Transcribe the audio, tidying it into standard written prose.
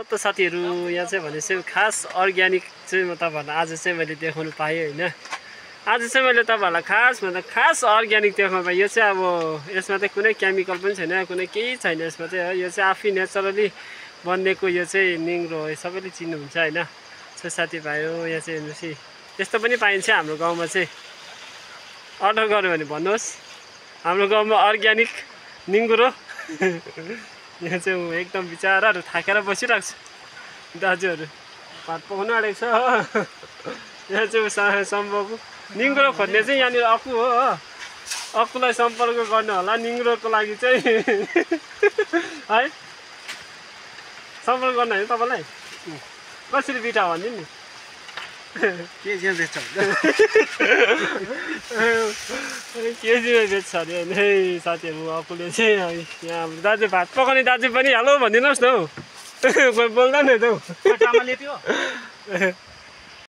त साथीहरू यहाँ चाहिँ भनेपछि खास अर्ग्यानिक चाहिँ म तपाईँहरूलाई आज चाहिँ मैले देखाउनु पाएँ होइन। आज चाहिँ मैले तपाईँहरूलाई खासभन्दा खास अर्ग्यानिक देखाउनु पाएँ। यो चाहिँ अब यसमा चाहिँ कुनै केमिकल पनि छैन, कुनै केही छैन यसमा चाहिँ। यो चाहिँ आफै नेचुरली बनिएको यो चाहिँ निङ्ग्रो हो, सबैले चिन्नुहुन्छ होइन। सो साथीभाइ हो यहाँ चाहिँ हेर्नुहोस् यस्तो पनि पाइन्छ हाम्रो गाउँमा चाहिँ। अर्डर गऱ्यो भने भन्नुहोस्, हाम्रो गाउँमा अर्ग्यानिक निङ्ग्रो। यहाँ चाहिँ एकदम बिचराहरू थाकेर बसिरहेको छ दाजुहरू, भात पकाउनु आँटेको छ हो। यहाँ चाहिँ सम्भव निङ्ग्रो खोज्ने चाहिँ यहाँनिर अक्कु हो। अक्कुलाई सम्पर्क गर्नु होला निङ्ग्रोको लागि चाहिँ है। सम्पर्क गर्नु होइन तपाईँलाई कसरी बिटा भनिदिनु नि केजीमा बेच्छ केजीमा बेच्छ अरे होइन है साथीहरू। अक्कुले चाहिँ यहाँ दाजु भात पकाउने दाजु पनि हेलो भनिदिनुहोस् न हौ। कोही बोल्दैन त हौ।